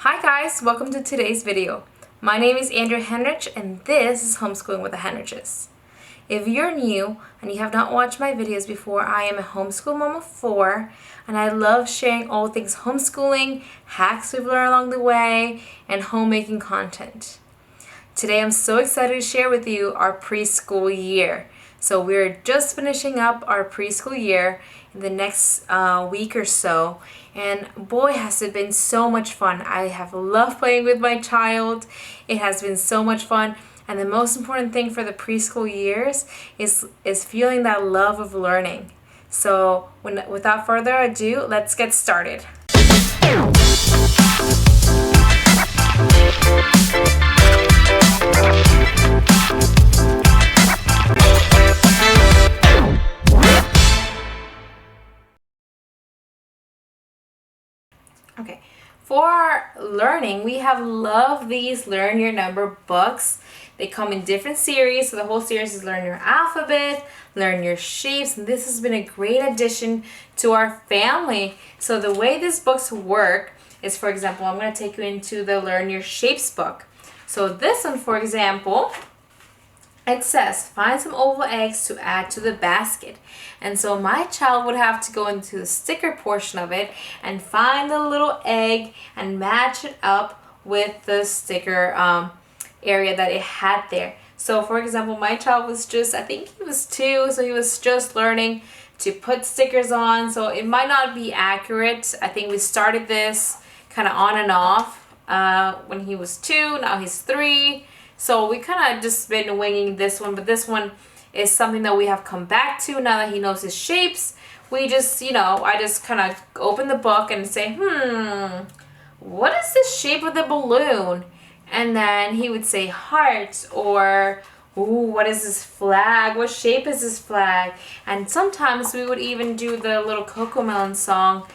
Hi guys, welcome to today's video. My name is Andrea Henrich and this is Homeschooling with the Henriches. If you're new and you have not watched my videos before, I am a homeschool mom of 4 and I love sharing all things homeschooling, hacks we've learned along the way, and homemaking content. Today I'm so excited to share with you our preschool year. So we're just finishing up our preschool year in the next week or so, and boy has it been so much fun. I have loved playing with my child. It has been so much fun, and the most important thing for the preschool years is feeling that love of learning. So without further ado, let's get started. Okay, for learning, we have loved these Learn Your Number books. They come in different series, so the whole series is Learn Your Alphabet, Learn Your Shapes, and this has been a great addition to our family. So the way these books work is, for example, I'm going to take you into the Learn Your Shapes book. So this one, for example, it says, find some oval eggs to add to the basket. And so my child would have to go into the sticker portion of it and find the little egg and match it up with the sticker area that it had there. So for example, my child was just, I think he was 2, so he was just learning to put stickers on. So it might not be accurate. I think we started this kind of on and off when he was 2, now he's 3. So we kind of just been winging this one, but this one is something that we have come back to now that he knows his shapes. We just, I just kind of open the book and say, what is the shape of the balloon? And then he would say heart, or, ooh, what is this flag? What shape is this flag? And sometimes we would even do the little Cocomelon song.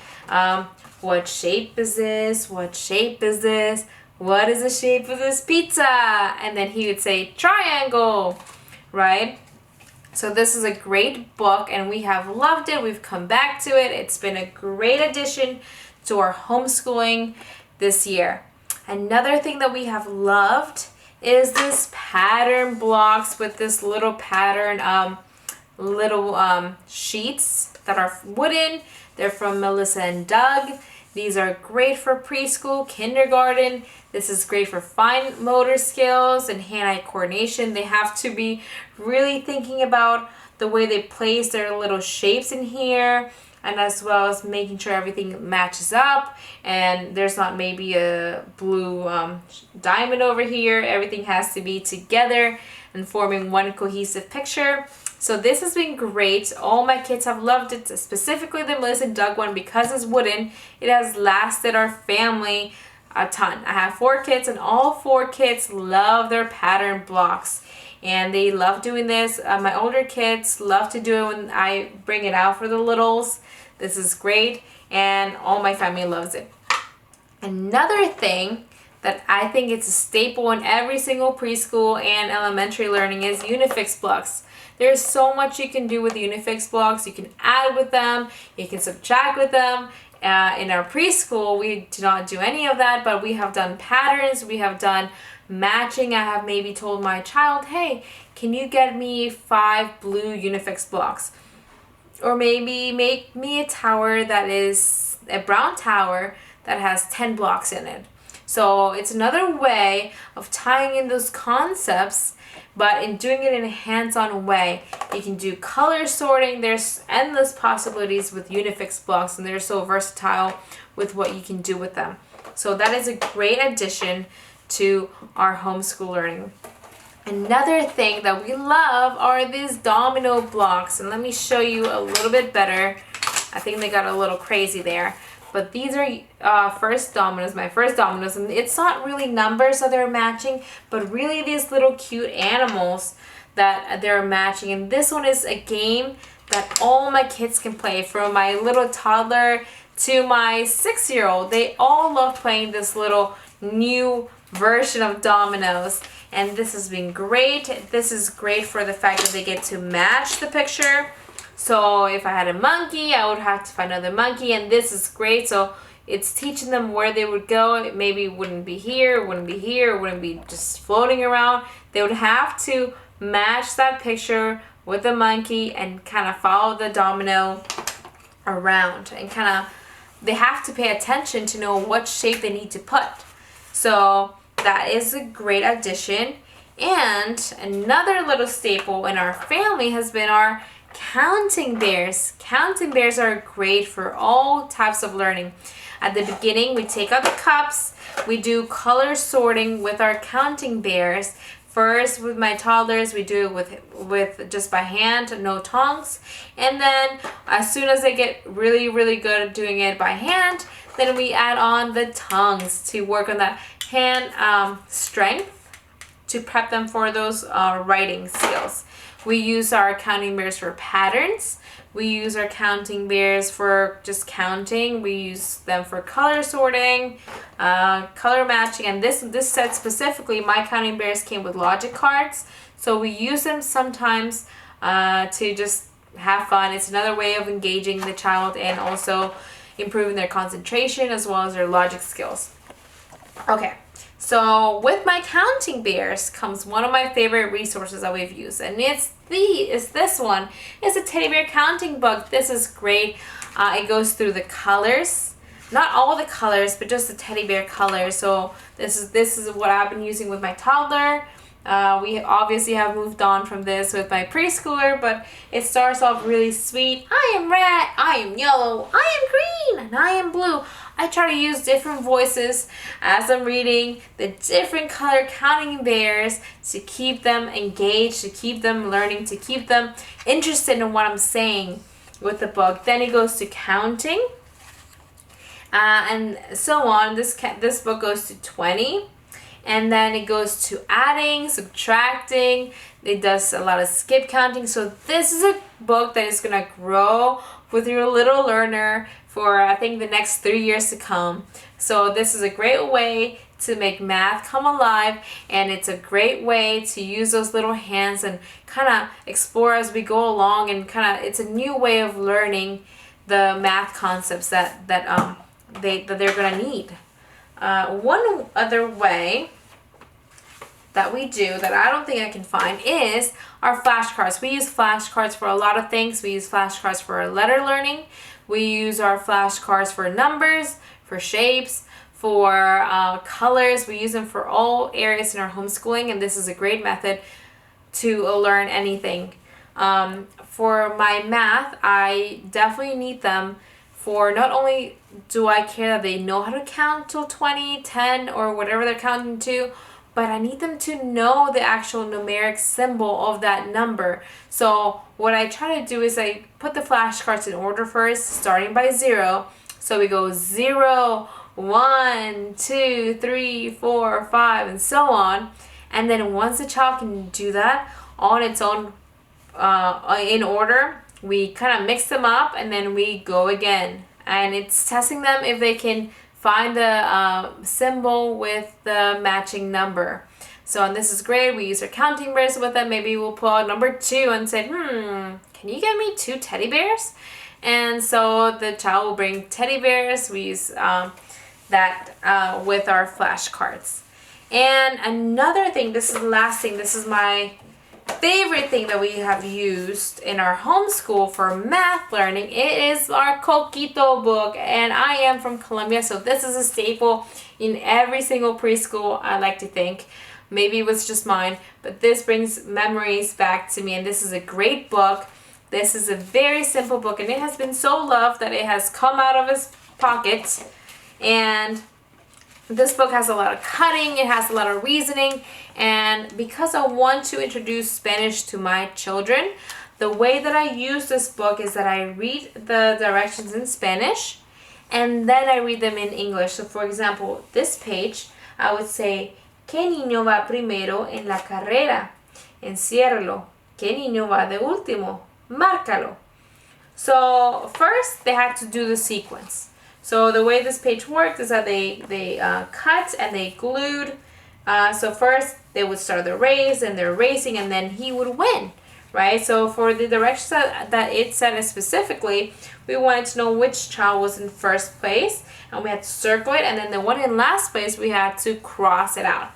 What shape is this? What shape is this? What is the shape of this pizza? And then he would say triangle, right? So this is a great book and we have loved it. We've come back to it. It's been a great addition to our homeschooling this year. Another thing that we have loved is this pattern blocks with this little pattern, sheets that are wooden. They're from Melissa and Doug. These are great for preschool, kindergarten. This is great for fine motor skills and hand-eye coordination. They have to be really thinking about the way they place their little shapes in here, and as well as making sure everything matches up and there's not maybe a blue diamond over here. Everything has to be together and forming one cohesive picture. So this has been great. All my kids have loved it, specifically the Melissa and Doug one, because it's wooden. It has lasted our family a ton. I have 4 kids and all 4 kids love their pattern blocks. And they love doing this. My older kids love to do it when I bring it out for the littles. This is great and all my family loves it. Another thing that I think it's a staple in every single preschool and elementary learning is Unifix blocks. There's so much you can do with Unifix blocks. You can add with them, you can subtract with them. In our preschool, we do not do any of that, but we have done patterns, we have done matching. I have maybe told my child, hey, can you get me 5 blue Unifix blocks? Or maybe make me a tower that is a brown tower that has 10 blocks in it. So it's another way of tying in those concepts, but in doing it in a hands-on way. You can do color sorting. There's endless possibilities with Unifix blocks, and they're so versatile with what you can do with them. So that is a great addition to our homeschool learning. Another thing that we love are these domino blocks, and let me show you a little bit better. I think they got a little crazy there. But these are my first dominoes, and it's not really numbers that they're matching, but really these little cute animals that they're matching. And this one is a game that all my kids can play, from my little toddler to my 6-year-old. They all love playing this little new version of dominoes, and this has been great. This is great for the fact that they get to match the picture. So if I had a monkey, I would have to find another monkey, and this is great. So It's teaching them where they would go. It maybe wouldn't be here, wouldn't be here, wouldn't be just floating around. They would have to match that picture with the monkey and kind of follow the domino around, and kind of they have to pay attention to know what shape they need to put. So that is a great addition. And another little staple in our family has been our counting bears. Counting bears are great for all types of learning. At the beginning, we take out the cups, we do color sorting with our counting bears. First, with my toddlers, we do it with just by hand, no tongs. And then as soon as they get really, really good at doing it by hand, then we add on the tongues to work on that hand strength to prep them for those writing skills. We use our counting bears for patterns. We use our counting bears for just counting. We use them for color sorting, color matching. And this set specifically, my counting bears came with logic cards. So we use them sometimes to just have fun. It's another way of engaging the child and also improving their concentration as well as their logic skills. Okay. So with my counting bears comes one of my favorite resources that we've used, and it's this one. It's a teddy bear counting book. This is great. It goes through the colors, not all the colors, but just the teddy bear colors. So this is what I've been using with my toddler. We obviously have moved on from this with my preschooler, but it starts off really sweet. I am red, I am yellow, I am green, and I am blue. I try to use different voices as I'm reading the different color counting bears to keep them engaged, to keep them learning, to keep them interested in what I'm saying with the book. Then it goes to counting and so on. This book goes to 20. And then it goes to adding, subtracting. It does a lot of skip counting. So this is a book that is going to grow with your little learner for, I think, the next 3 years to come. So this is a great way to make math come alive. And it's a great way to use those little hands and kind of explore as we go along. And it's a new way of learning the math concepts that they're going to need. One other way that we do that I don't think I can find is our flashcards. We use flashcards for a lot of things. We use flashcards for our letter learning. We use our flashcards for numbers, for shapes, for colors. We use them for all areas in our homeschooling, and this is a great method to learn anything. For my math, I definitely need them for not only do I care that they know how to count till 20, 10, or whatever they're counting to, but I need them to know the actual numeric symbol of that number. So what I try to do is I put the flashcards in order first, starting by 0. So we go 0, 1, 2, 3, 4, 5, and so on. And then once the child can do that on its own in order, we kind of mix them up and then we go again. And it's testing them if they can find the symbol with the matching number. So, and this is great. We use our counting bears with them. Maybe we'll pull out number 2 and say, can you get me 2 teddy bears? And so the child will bring teddy bears. We use that with our flashcards. And another thing, this is the last thing, this is my favorite thing that we have used in our homeschool for math learning. It is our Coquito book, and I am from Colombia, so this is a staple in every single preschool, I like to think. Maybe it was just mine, but this brings memories back to me, and this is a great book. This is a very simple book, and it has been so loved that it has come out of his pocket. And this book has a lot of cutting, it has a lot of reasoning, and because I want to introduce Spanish to my children, the way that I use this book is that I read the directions in Spanish and then I read them in English. So for example, this page, I would say, ¿Qué niño va primero en la carrera? Enciérralo. ¿Qué niño va de último? Márcalo. So first they had to do the sequence. So the way this page worked is that they cut and they glued. So first they would start the race and they're racing and then he would win, right? So for the directions that it said specifically, we wanted to know which child was in first place, and we had to circle it, and then the one in last place, we had to cross it out.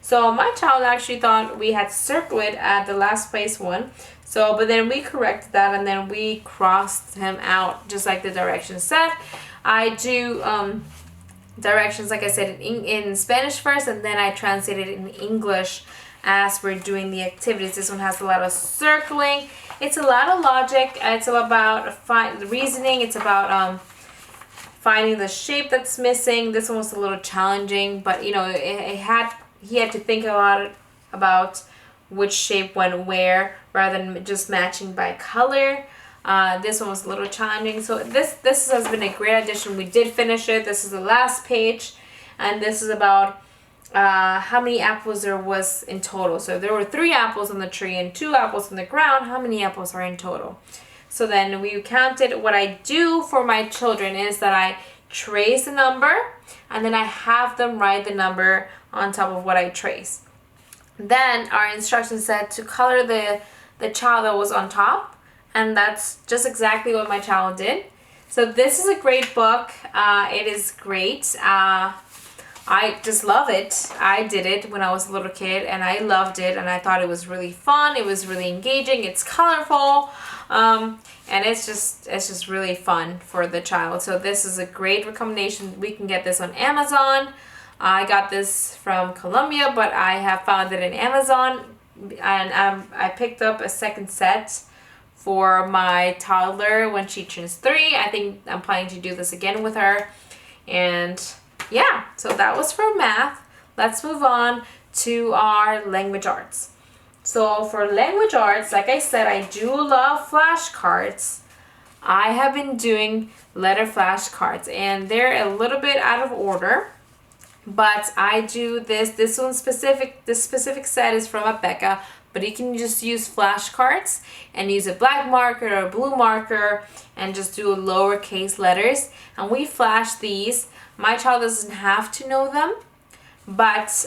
So my child actually thought we had to circle it at the last place one. So, but then we corrected that, and then we crossed him out just like the directions said. I do directions, like I said, in Spanish first, and then I translated it in English as we're doing the activities. This one has a lot of circling. It's a lot of logic. It's all about reasoning. It's about finding the shape that's missing. This one was a little challenging, but you know, he had to think a lot about which shape went where rather than just matching by color. This one was a little challenging. So this has been a great addition. We did finish it. This is the last page, and this is about how many apples there was in total. So there were 3 apples on the tree and 2 apples on the ground. How many apples are in total? So then we counted. What I do for my children is that I trace the number, and then I have them write the number on top of what I trace. Then our instructions said to color the child that was on top, and that's just exactly what my child did. So this is a great book. It is great. I just love it. I did it when I was a little kid, and I loved it, and I thought it was really fun. It was really engaging. It's colorful, and it's just really fun for the child. So this is a great recommendation. We can get this on Amazon. I got this from Colombia, but I have found it in Amazon, and I picked up a second set for my toddler when she turns 3. I think I'm planning to do this again with her. And yeah, so that was for math. Let's move on to our language arts. So for language arts, like I said, I do love flashcards. I have been doing letter flashcards, and they're a little bit out of order. But I do this one specific, this specific set is from Becca, but you can just use flashcards and use a black marker or a blue marker and just do lowercase letters. And we flash these. My child doesn't have to know them, but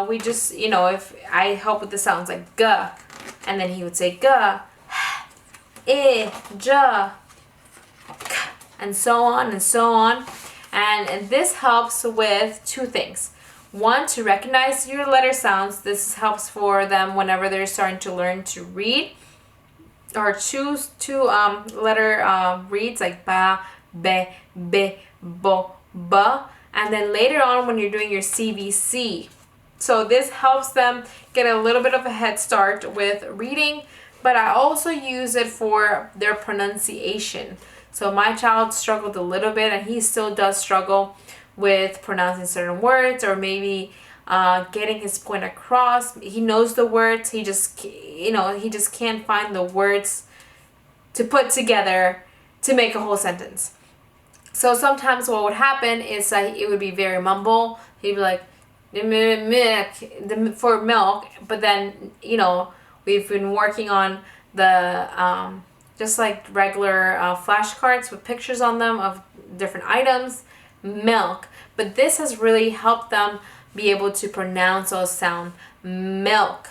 we just, you know, if I help with the sounds like G, and then he would say G, I, J, K, and so on and so on. And this helps with 2 things. 1, to recognize your letter sounds. This helps for them whenever they're starting to learn to read or choose 2 letter reads like ba, be, bi, bo, ba. And then later on when you're doing your CVC. So this helps them get a little bit of a head start with reading, but I also use it for their pronunciation. So my child struggled a little bit, and he still does struggle with pronouncing certain words, or maybe getting his point across. He knows the words, he just, you know, he just can't find the words to put together to make a whole sentence. So sometimes what would happen is that it would be very mumble. He'd be like, milk, for milk, but then, you know, we've been working on the just like regular flashcards with pictures on them of different items, milk. But this has really helped them be able to pronounce those sounds: milk,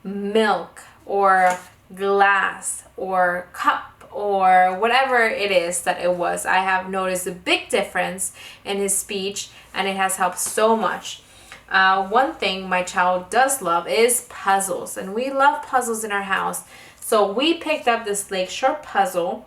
milk, or glass, or cup, or whatever it is that it was. I have noticed a big difference in his speech, and it has helped so much. One thing my child does love is puzzles, and we love puzzles in our house. So we picked up this Lakeshore puzzle,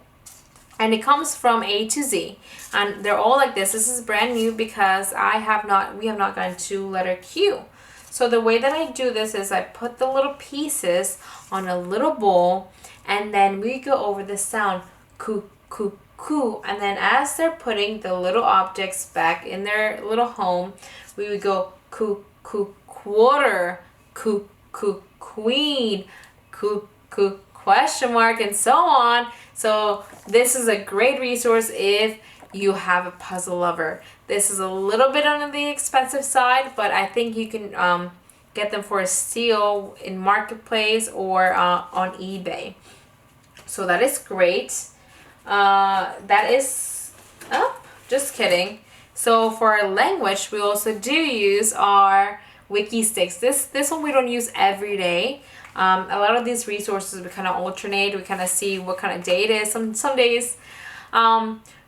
and it comes from A to Z, and they're all like this. This is brand new because we have not gotten to letter Q. So the way that I do this is I put the little pieces on a little bowl, and then we go over the sound ku, ku, ku, and then as they're putting the little objects back in their little home, we would go ku, ku, quarter, ku, ku, queen, ku, ku, question mark, and so on. So this is a great resource if you have a puzzle lover. This is a little bit on the expensive side, but I think you can get them for a steal in Marketplace or on eBay. So that is great. That is, oh, just kidding. So for our language, we also do use our wiki sticks. This one we don't use every day. A lot of these resources we kind of alternate. We kind of see what kind of day it is. Some days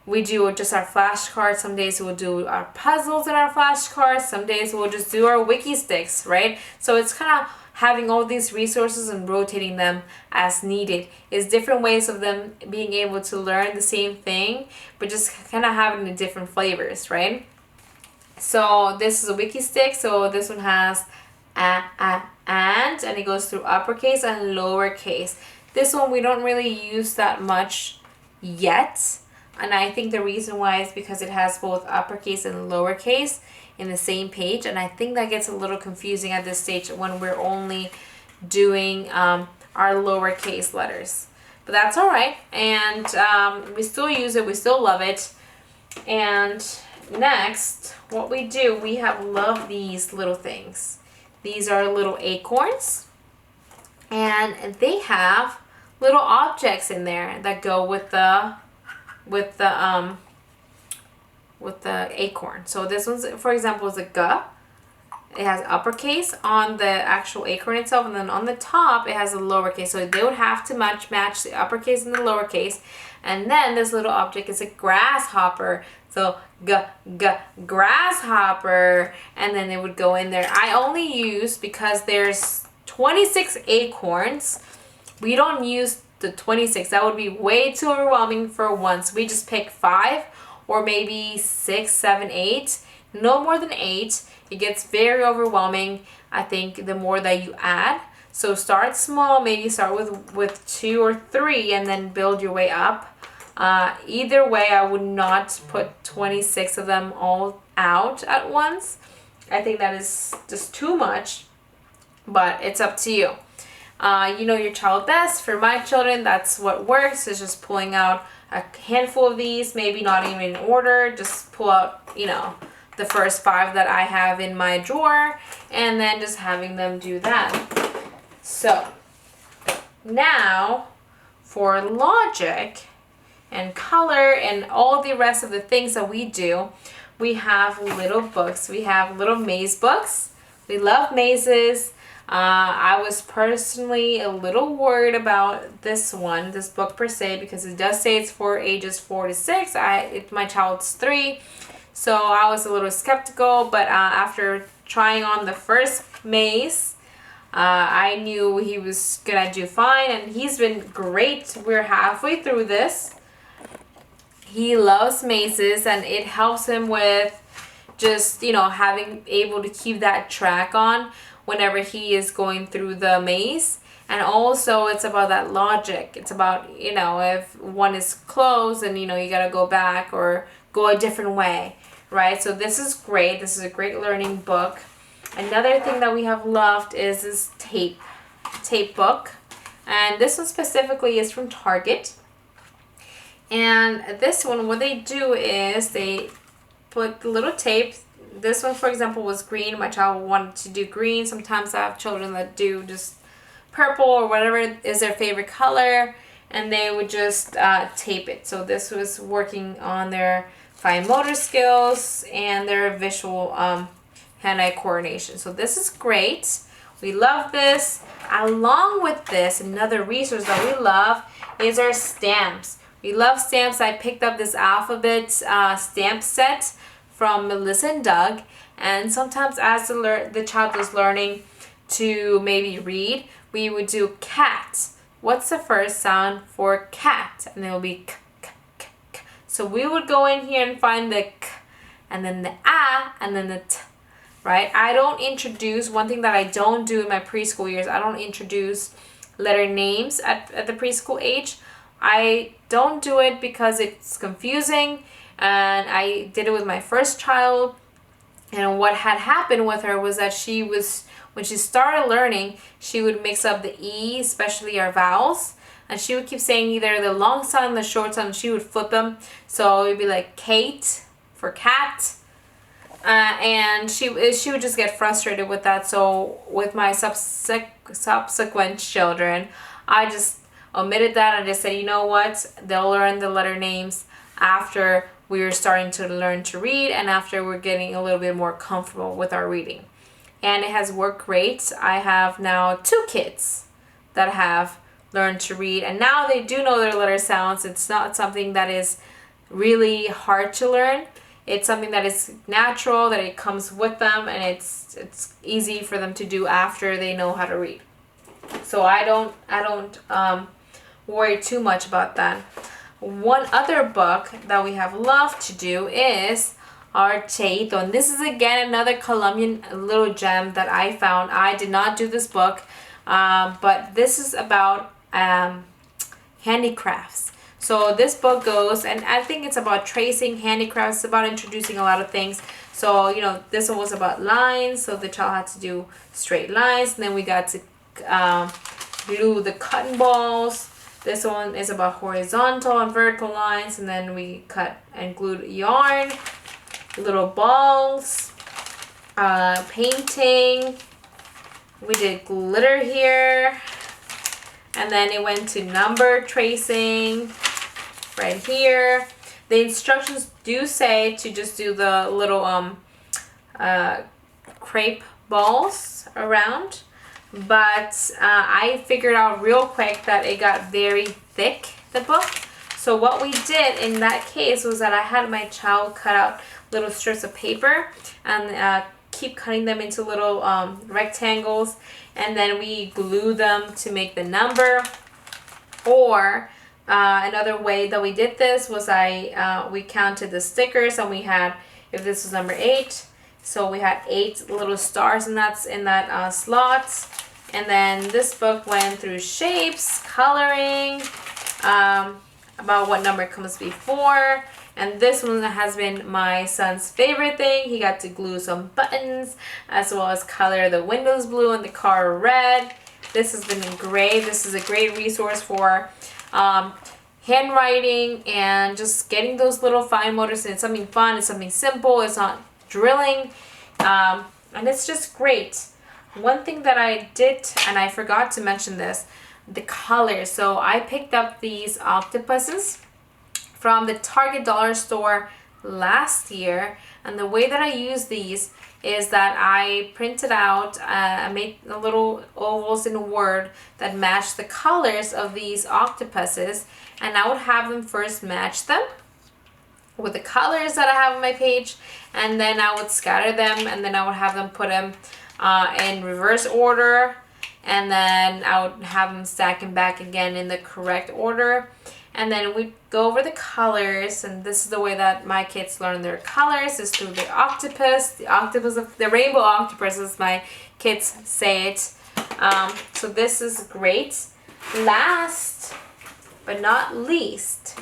we do just our flashcards. Some days we'll do our puzzles in our flashcards. Some days we'll just do our wiki sticks, right? So it's kind of having all these resources and rotating them as needed. Is different ways of them being able to learn the same thing, but just kind of having the different flavors, right? So this is a wiki stick. So this one has and it goes through uppercase and lowercase. This one we don't really use that much yet. And I think the reason why is because it has both uppercase and lowercase in the same page. And I think that gets a little confusing at this stage when we're only doing our lowercase letters. But that's all right. And we still use it. We still love it. And next, what we do, we love these little things. These are little acorns. And they have little objects in there that go with the acorn. So this one's, for example, is a G. It has uppercase on the actual acorn itself, and then on the top it has a lowercase. So they would have to match the uppercase and the lowercase. And then this little object is a grasshopper. So grasshopper, and then it would go in there. I only use, because there's 26 acorns, we don't use the 26. That would be way too overwhelming for one. So we just pick 5 or maybe 6, 7, 8. No more than 8. It gets very overwhelming, I think, the more that you add. So start small, maybe start with 2 or 3 and then build your way up. Either way, I would not put 26 of them all out at once. I think that is just too much, but it's up to you. You know your child best. For my children, that's what works, is just pulling out a handful of these, maybe not even in order, just pull out, the first 5 that I have in my drawer, and then just having them do that. So now for logic and color and all the rest of the things that we do, we have little books. We have little maze books. We love mazes. I was personally a little worried about this book per se, because it does say it's for ages 4 to 6. My child's 3, so I was a little skeptical, but after trying on the first maze, I knew he was gonna do fine, and he's been great. We're halfway through this. He loves mazes, and it helps him with just, having able to keep that track on whenever he is going through the maze. And also it's about that logic. It's about, if one is closed and, you gotta go back or go a different way, right? So this is great. This is a great learning book. Another thing that we have loved is this tape book. And this one specifically is from Target. And this one, what they do is they put the little tape. This one, for example, was green. My child wanted to do green. Sometimes I have children that do just purple or whatever is their favorite color, and they would just tape it. So this was working on their fine motor skills and their visual hand-eye coordination. So this is great. We love this. Along with this, another resource that we love is our stamps. We love stamps. I picked up this alphabet stamp set from Melissa and Doug, and sometimes as the child was learning to maybe read, we would do cat. What's the first sound for cat? And it will be k, k, k, k. So we would go in here and find the k, and then the a, and then the t, right? I don't introduce, one thing that I don't do in my preschool years, I don't introduce letter names at the preschool age. I don't do it because it's confusing, and I did it with my first child, and what had happened with her was that when she started learning, she would mix up the E, especially our vowels, and she would keep saying either the long sound and the short sound, and she would flip them. So it would be like Kate for cat, and she would just get frustrated with that. So with my subsequent children, I just omitted that and just said, you know what, they'll learn the letter names after we're starting to learn to read and after we're getting a little bit more comfortable with our reading. and it has worked great. I have now 2 kids that have learned to read, and now they do know their letter sounds. It's not something that is really hard to learn. It's something that is natural, that it comes with them, and it's easy for them to do after they know how to read. So I don't worry too much about that. One other book that we have loved to do is our Teito. And this is again another Colombian little gem that I found. I did not do this book, but this is about handicrafts. So this book goes, and I think it's about tracing handicrafts, about introducing a lot of things. So, you know, this one was about lines, so the child had to do straight lines, and then we got to glue the cotton balls. This one is about horizontal and vertical lines, and then we cut and glued yarn, little balls, painting. We did glitter here, and then it went to number tracing right here. The instructions do say to just do the little crepe balls around, but I figured out real quick that it got very thick, the book. So what we did in that case was that I had my child cut out little strips of paper and keep cutting them into little rectangles, and then we glue them to make the number. Or another way that we did this was we counted the stickers, and we had, if this was number 8, so we had 8 little stars in that slot. And then this book went through shapes, coloring, about what number comes before. And this one has been my son's favorite thing. He got to glue some buttons, as well as color the windows blue and the car red. This has been great. This is a great resource for handwriting and just getting those little fine motors. And it's something fun. It's something simple. It's not drilling. And it's just great. One thing that I did, and I forgot to mention this, the colors. So I picked up these octopuses from the Target dollar store last year, and the way that I use these is that I printed out, I made little ovals in Word that match the colors of these octopuses, and I would have them first match them with the colors that I have on my page, and then I would scatter them, and then I would have them put them in reverse order, and then I would have them stack them back again in the correct order. And then we go over the colors, and this is the way that my kids learn their colors, is through the octopus, the rainbow octopus, as my kids say it. So this is great. Last but not least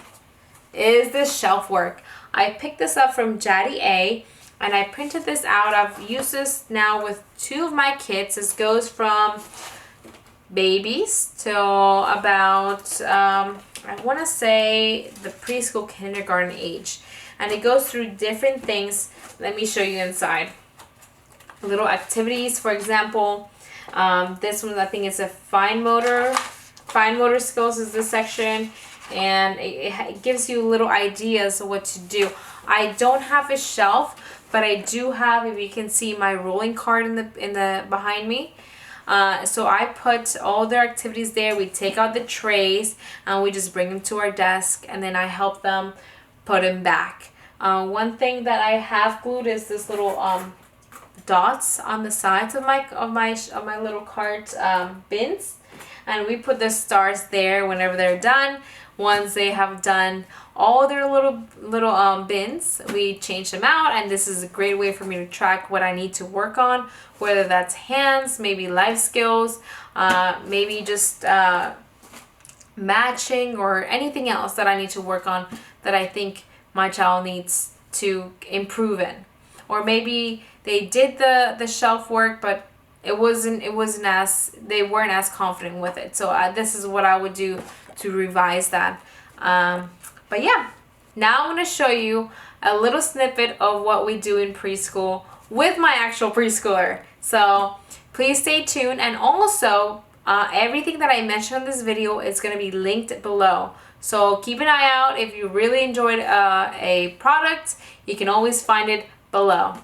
is this shelf work. I picked this up from Andrea and I, and I printed this out. I've used this now with 2 of my kids. This goes from babies till about I want to say the preschool kindergarten age, and it goes through different things. Let me show you inside. Little activities, for example, this one I think is a fine motor skills is this section, and it gives you little ideas of what to do. I don't have a shelf, but I do have, if you can see, my rolling cart in the behind me. So I put all their activities there. We take out the trays and we just bring them to our desk, and then I help them put them back. One thing that I have glued is this little dots on the sides of my little cart bins, and we put the stars there whenever they're done. Once they have done all their little bins, we change them out, and this is a great way for me to track what I need to work on, whether that's hands, maybe life skills, maybe just matching, or anything else that I need to work on that I think my child needs to improve in. Or maybe they did the shelf work, but they weren't as confident with it. So this is what I would do to revise that. But yeah, now I'm going to show you a little snippet of what we do in preschool with my actual preschooler. So please stay tuned, and also everything that I mentioned in this video is going to be linked below. So keep an eye out. If you really enjoyed a product, you can always find it below.